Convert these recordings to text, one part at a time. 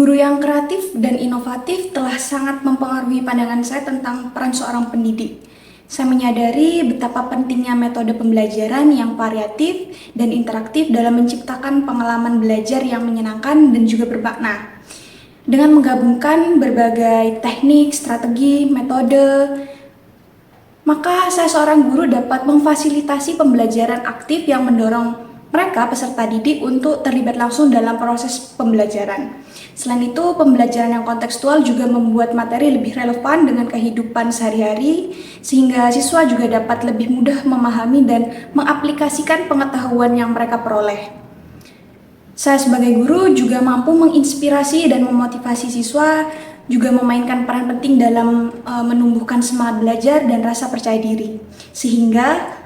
Guru yang kreatif dan inovatif telah sangat mempengaruhi pandangan saya tentang peran seorang pendidik. Saya menyadari betapa pentingnya metode pembelajaran yang variatif dan interaktif dalam menciptakan pengalaman belajar yang menyenangkan dan juga bermakna. Dengan menggabungkan berbagai teknik, strategi, metode, maka saya seorang guru dapat memfasilitasi pembelajaran aktif yang mendorong mereka peserta didik untuk terlibat langsung dalam proses pembelajaran. Selain itu, pembelajaran yang kontekstual juga membuat materi lebih relevan dengan kehidupan sehari-hari, sehingga siswa juga dapat lebih mudah memahami dan mengaplikasikan pengetahuan yang mereka peroleh. Saya sebagai guru juga mampu menginspirasi dan memotivasi siswa, juga memainkan peran penting dalam menumbuhkan semangat belajar dan rasa percaya diri. Sehingga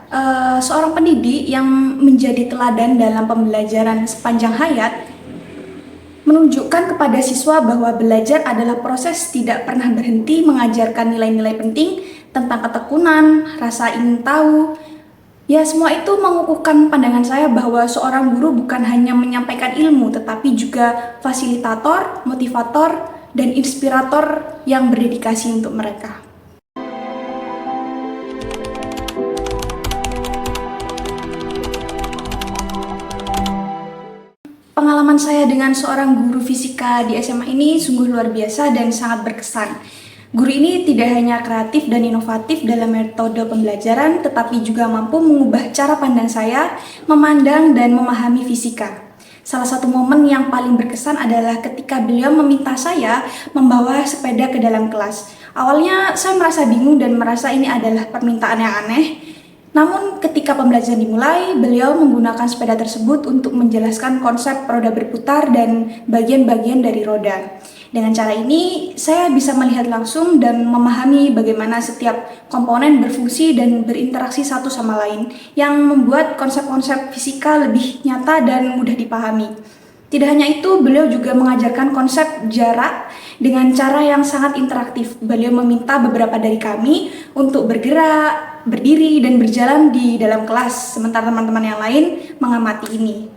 seorang pendidik yang menjadi teladan dalam pembelajaran sepanjang hayat menunjukkan kepada siswa bahwa belajar adalah proses tidak pernah berhenti, mengajarkan nilai-nilai penting tentang ketekunan, rasa ingin tahu. Ya, semua itu mengukuhkan pandangan saya bahwa seorang guru bukan hanya menyampaikan ilmu, tetapi juga fasilitator, motivator, dan inspirator yang berdedikasi untuk mereka. Pengalaman saya dengan seorang guru fisika di SMA ini sungguh luar biasa dan sangat berkesan. Guru ini tidak hanya kreatif dan inovatif dalam metode pembelajaran, tetapi juga mampu mengubah cara pandang saya memandang dan memahami fisika. Salah satu momen yang paling berkesan adalah ketika beliau meminta saya membawa sepeda ke dalam kelas. Awalnya saya merasa bingung dan merasa ini adalah permintaan yang aneh. Namun ketika pembelajaran dimulai, beliau menggunakan sepeda tersebut untuk menjelaskan konsep roda berputar dan bagian-bagian dari roda. Dengan cara ini, saya bisa melihat langsung dan memahami bagaimana setiap komponen berfungsi dan berinteraksi satu sama lain, yang membuat konsep-konsep fisika lebih nyata dan mudah dipahami. Tidak hanya itu, beliau juga mengajarkan konsep jarak dengan cara yang sangat interaktif. Beliau meminta beberapa dari kami untuk bergerak, berdiri, dan berjalan di dalam kelas, sementara teman-teman yang lain mengamati ini.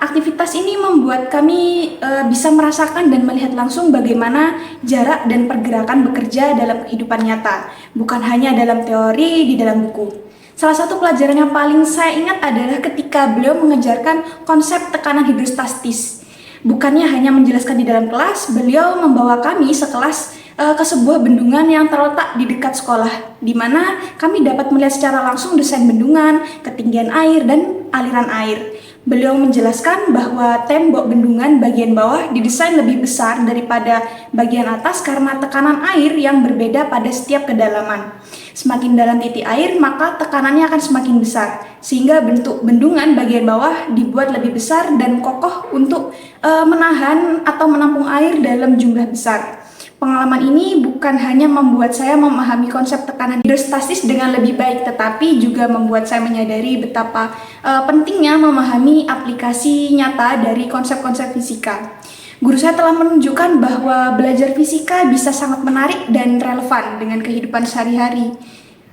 Aktivitas ini membuat kami bisa merasakan dan melihat langsung bagaimana jarak dan pergerakan bekerja dalam kehidupan nyata, bukan hanya dalam teori di dalam buku. Salah satu pelajaran yang paling saya ingat adalah ketika beliau mengajarkan konsep tekanan hidrostatis. Bukannya hanya menjelaskan di dalam kelas, beliau membawa kami sekelas ke sebuah bendungan yang terletak di dekat sekolah, di mana kami dapat melihat secara langsung desain bendungan, ketinggian air, dan aliran air. Beliau menjelaskan bahwa tembok bendungan bagian bawah didesain lebih besar daripada bagian atas karena tekanan air yang berbeda pada setiap kedalaman. Semakin dalam titik air, maka tekanannya akan semakin besar, sehingga bentuk bendungan bagian bawah dibuat lebih besar dan kokoh untuk menahan atau menampung air dalam jumlah besar. Pengalaman ini bukan hanya membuat saya memahami konsep tekanan hidrostatis dengan lebih baik, tetapi juga membuat saya menyadari betapa pentingnya memahami aplikasi nyata dari konsep-konsep fisika. Guru saya telah menunjukkan bahwa belajar fisika bisa sangat menarik dan relevan dengan kehidupan sehari-hari.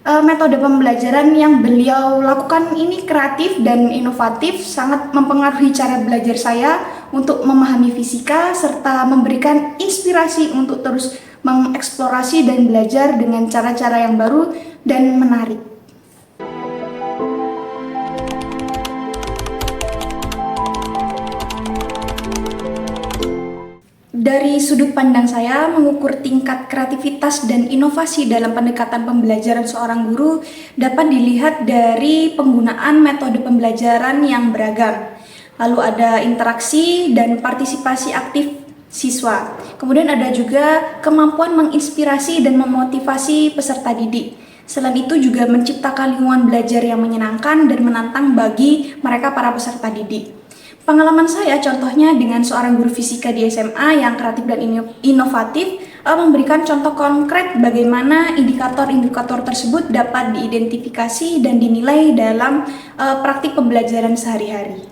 Metode pembelajaran yang beliau lakukan ini kreatif dan inovatif, sangat mempengaruhi cara belajar saya untuk memahami fisika serta memberikan inspirasi untuk terus mengeksplorasi dan belajar dengan cara-cara yang baru dan menarik. Dari sudut pandang saya, mengukur tingkat kreativitas dan inovasi dalam pendekatan pembelajaran seorang guru dapat dilihat dari penggunaan metode pembelajaran yang beragam. Lalu ada interaksi dan partisipasi aktif siswa. Kemudian ada juga kemampuan menginspirasi dan memotivasi peserta didik. Selain itu juga menciptakan lingkungan belajar yang menyenangkan dan menantang bagi mereka para peserta didik. Pengalaman saya contohnya dengan seorang guru fisika di SMA yang kreatif dan inovatif memberikan contoh konkret bagaimana indikator-indikator tersebut dapat diidentifikasi dan dinilai dalam praktik pembelajaran sehari-hari.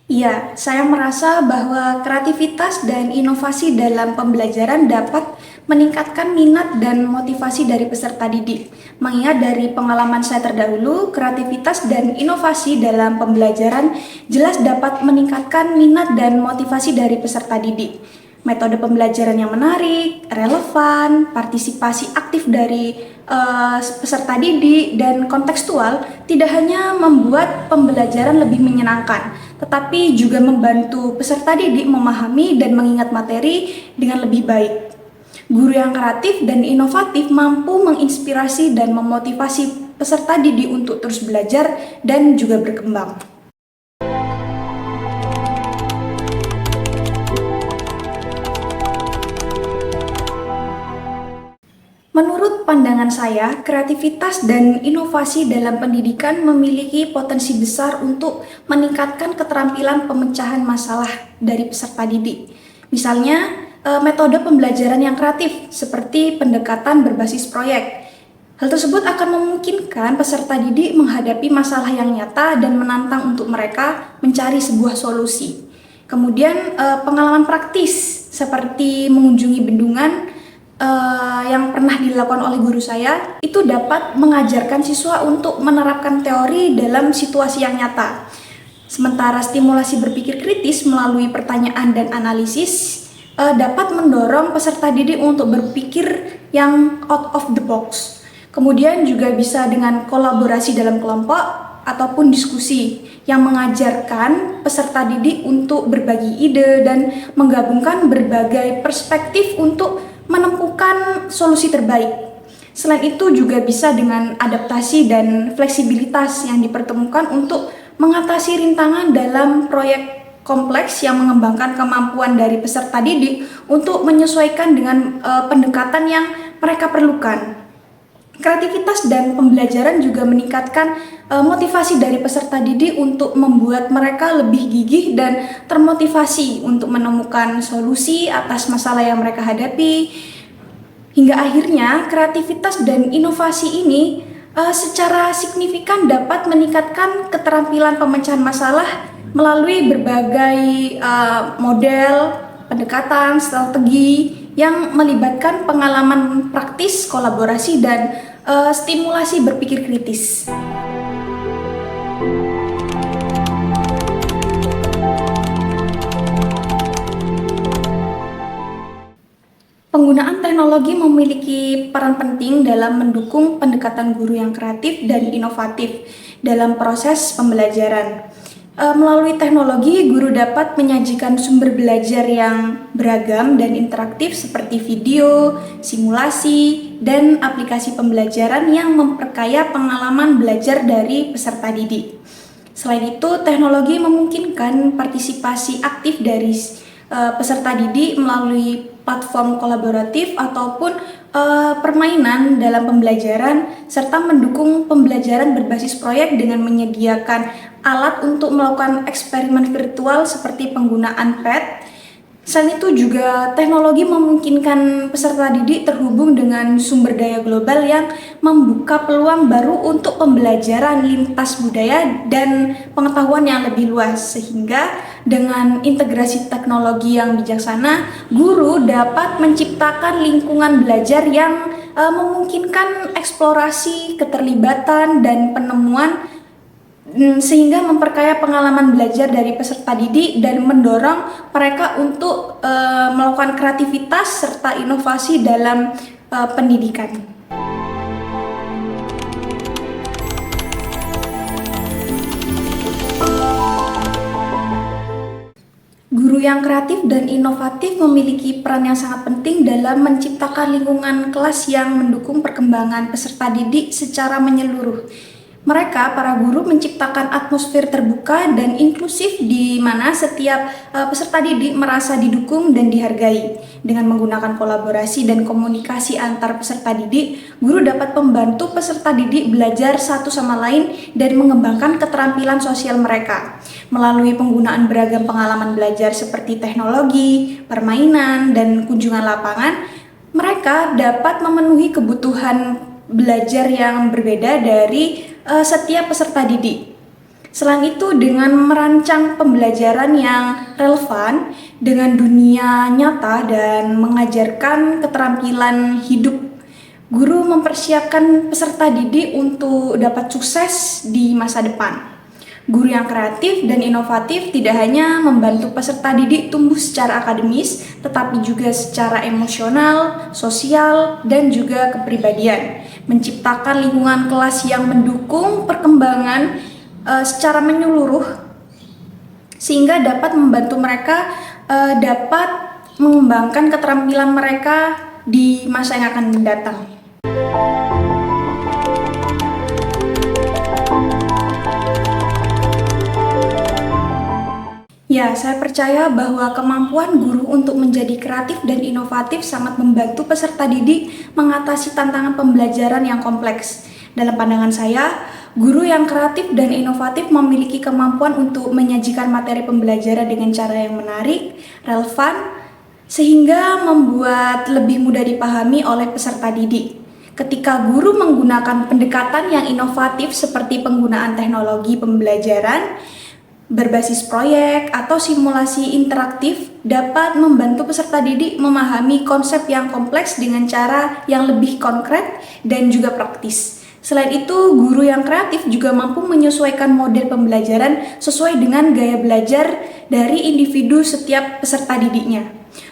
Iya, saya merasa bahwa kreativitas dan inovasi dalam pembelajaran dapat meningkatkan minat dan motivasi dari peserta didik. Mengingat dari pengalaman saya terdahulu, kreativitas dan inovasi dalam pembelajaran jelas dapat meningkatkan minat dan motivasi dari peserta didik. Metode pembelajaran yang menarik, relevan, partisipasi aktif dari peserta didik, dan kontekstual tidak hanya membuat pembelajaran lebih menyenangkan, tetapi juga membantu peserta didik memahami dan mengingat materi dengan lebih baik. Guru yang kreatif dan inovatif mampu menginspirasi dan memotivasi peserta didik untuk terus belajar dan juga berkembang. Menurut pandangan saya, kreativitas dan inovasi dalam pendidikan memiliki potensi besar untuk meningkatkan keterampilan pemecahan masalah dari peserta didik. Misalnya, metode pembelajaran yang kreatif seperti pendekatan berbasis proyek. Hal tersebut akan memungkinkan peserta didik menghadapi masalah yang nyata dan menantang untuk mereka mencari sebuah solusi. Kemudian, pengalaman praktis seperti mengunjungi bendungan yang pernah dilakukan oleh guru saya itu dapat mengajarkan siswa untuk menerapkan teori dalam situasi yang nyata. Sementara stimulasi berpikir kritis melalui pertanyaan dan analisis dapat mendorong peserta didik untuk berpikir yang out of the box. Kemudian juga bisa dengan kolaborasi dalam kelompok ataupun diskusi yang mengajarkan peserta didik untuk berbagi ide dan menggabungkan berbagai perspektif untuk menemukan solusi terbaik. Selain itu juga bisa dengan adaptasi dan fleksibilitas yang dipertemukan untuk mengatasi rintangan dalam proyek kompleks yang mengembangkan kemampuan dari peserta didik untuk menyesuaikan dengan pendekatan yang mereka perlukan. Kreativitas dan pembelajaran juga meningkatkan motivasi dari peserta didik untuk membuat mereka lebih gigih dan termotivasi untuk menemukan solusi atas masalah yang mereka hadapi. Hingga akhirnya kreativitas dan inovasi ini secara signifikan dapat meningkatkan keterampilan pemecahan masalah melalui berbagai model, pendekatan, strategi yang melibatkan pengalaman praktis, kolaborasi, dan stimulasi berpikir kritis. Penggunaan teknologi memiliki peran penting dalam mendukung pendekatan guru yang kreatif dan inovatif dalam proses pembelajaran. Melalui teknologi, guru dapat menyajikan sumber belajar yang beragam dan interaktif seperti video, simulasi, dan aplikasi pembelajaran yang memperkaya pengalaman belajar dari peserta didik. Selain itu, teknologi memungkinkan partisipasi aktif dari peserta didik melalui platform kolaboratif ataupun permainan dalam pembelajaran, serta mendukung pembelajaran berbasis proyek dengan menyediakan alat untuk melakukan eksperimen virtual seperti penggunaan pad. Selain itu juga teknologi memungkinkan peserta didik terhubung dengan sumber daya global yang membuka peluang baru untuk pembelajaran lintas budaya dan pengetahuan yang lebih luas, sehingga dengan integrasi teknologi yang bijaksana, guru dapat menciptakan lingkungan belajar yang memungkinkan eksplorasi, keterlibatan, dan penemuan, sehingga memperkaya pengalaman belajar dari peserta didik dan mendorong mereka untuk melakukan kreativitas serta inovasi dalam pendidikan. Guru yang kreatif dan inovatif memiliki peran yang sangat penting dalam menciptakan lingkungan kelas yang mendukung perkembangan peserta didik secara menyeluruh. Mereka, para guru, menciptakan atmosfer terbuka dan inklusif di mana setiap peserta didik merasa didukung dan dihargai. Dengan menggunakan kolaborasi dan komunikasi antar peserta didik, guru dapat membantu peserta didik belajar satu sama lain dan mengembangkan keterampilan sosial mereka. Melalui penggunaan beragam pengalaman belajar seperti teknologi, permainan, dan kunjungan lapangan, mereka dapat memenuhi kebutuhan belajar yang berbeda dari setiap peserta didik. Selain itu, dengan merancang pembelajaran yang relevan dengan dunia nyata dan mengajarkan keterampilan hidup, guru mempersiapkan peserta didik untuk dapat sukses di masa depan. Guru yang kreatif dan inovatif tidak hanya membantu peserta didik tumbuh secara akademis, tetapi juga secara emosional, sosial, dan juga kepribadian. Menciptakan lingkungan kelas yang mendukung perkembangan secara menyeluruh, sehingga dapat membantu mereka dapat mengembangkan keterampilan mereka di masa yang akan mendatang. Ya, saya percaya bahwa kemampuan guru untuk menjadi kreatif dan inovatif sangat membantu peserta didik mengatasi tantangan pembelajaran yang kompleks. Dalam pandangan saya, guru yang kreatif dan inovatif memiliki kemampuan untuk menyajikan materi pembelajaran dengan cara yang menarik, relevan, sehingga membuat lebih mudah dipahami oleh peserta didik. Ketika guru menggunakan pendekatan yang inovatif seperti penggunaan teknologi pembelajaran, berbasis proyek atau simulasi interaktif dapat membantu peserta didik memahami konsep yang kompleks dengan cara yang lebih konkret dan juga praktis. Selain itu, guru yang kreatif juga mampu menyesuaikan model pembelajaran sesuai dengan gaya belajar dari individu setiap peserta didiknya.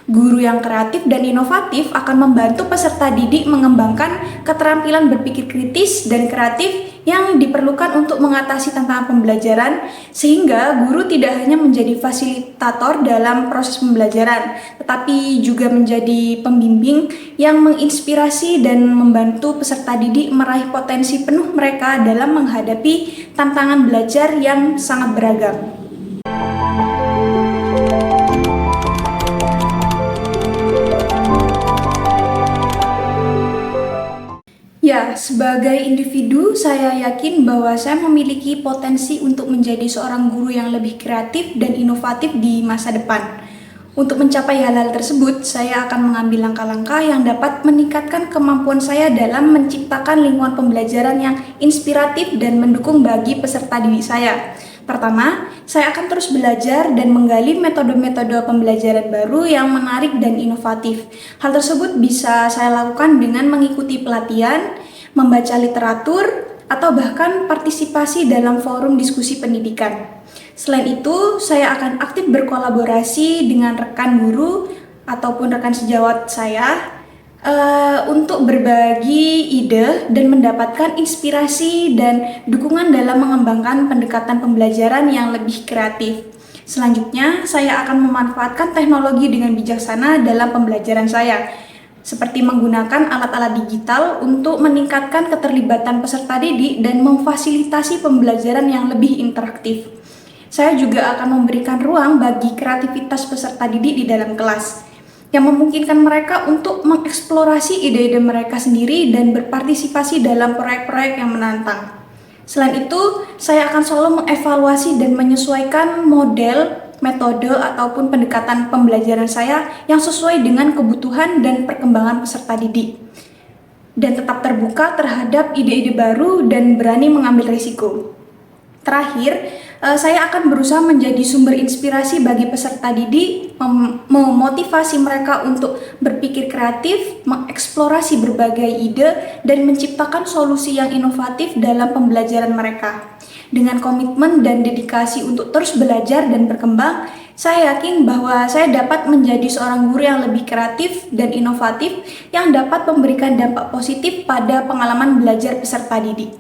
Guru yang kreatif dan inovatif akan membantu peserta didik mengembangkan keterampilan berpikir kritis dan kreatif yang diperlukan untuk mengatasi tantangan pembelajaran, sehingga guru tidak hanya menjadi fasilitator dalam proses pembelajaran, tetapi juga menjadi pembimbing yang menginspirasi dan membantu peserta didik meraih potensi penuh mereka dalam menghadapi tantangan belajar yang sangat beragam. Ya, sebagai individu, saya yakin bahwa saya memiliki potensi untuk menjadi seorang guru yang lebih kreatif dan inovatif di masa depan. Untuk mencapai hal-hal tersebut, saya akan mengambil langkah-langkah yang dapat meningkatkan kemampuan saya dalam menciptakan lingkungan pembelajaran yang inspiratif dan mendukung bagi peserta didik saya. Pertama, saya akan terus belajar dan menggali metode-metode pembelajaran baru yang menarik dan inovatif. Hal tersebut bisa saya lakukan dengan mengikuti pelatihan, membaca literatur, atau bahkan partisipasi dalam forum diskusi pendidikan. Selain itu, saya akan aktif berkolaborasi dengan rekan guru ataupun rekan sejawat saya untuk berbagi ide dan mendapatkan inspirasi dan dukungan dalam mengembangkan pendekatan pembelajaran yang lebih kreatif. Selanjutnya, saya akan memanfaatkan teknologi dengan bijaksana dalam pembelajaran saya, seperti menggunakan alat-alat digital untuk meningkatkan keterlibatan peserta didik dan memfasilitasi pembelajaran yang lebih interaktif. Saya juga akan memberikan ruang bagi kreativitas peserta didik di dalam kelas, yang memungkinkan mereka untuk mengeksplorasi ide-ide mereka sendiri dan berpartisipasi dalam proyek-proyek yang menantang. Selain itu, saya akan selalu mengevaluasi dan menyesuaikan model, metode, ataupun pendekatan pembelajaran saya yang sesuai dengan kebutuhan dan perkembangan peserta didik, dan tetap terbuka terhadap ide-ide baru dan berani mengambil risiko. Terakhir, saya akan berusaha menjadi sumber inspirasi bagi peserta didik, memotivasi mereka untuk berpikir kreatif, mengeksplorasi berbagai ide, dan menciptakan solusi yang inovatif dalam pembelajaran mereka. Dengan komitmen dan dedikasi untuk terus belajar dan berkembang, saya yakin bahwa saya dapat menjadi seorang guru yang lebih kreatif dan inovatif yang dapat memberikan dampak positif pada pengalaman belajar peserta didik.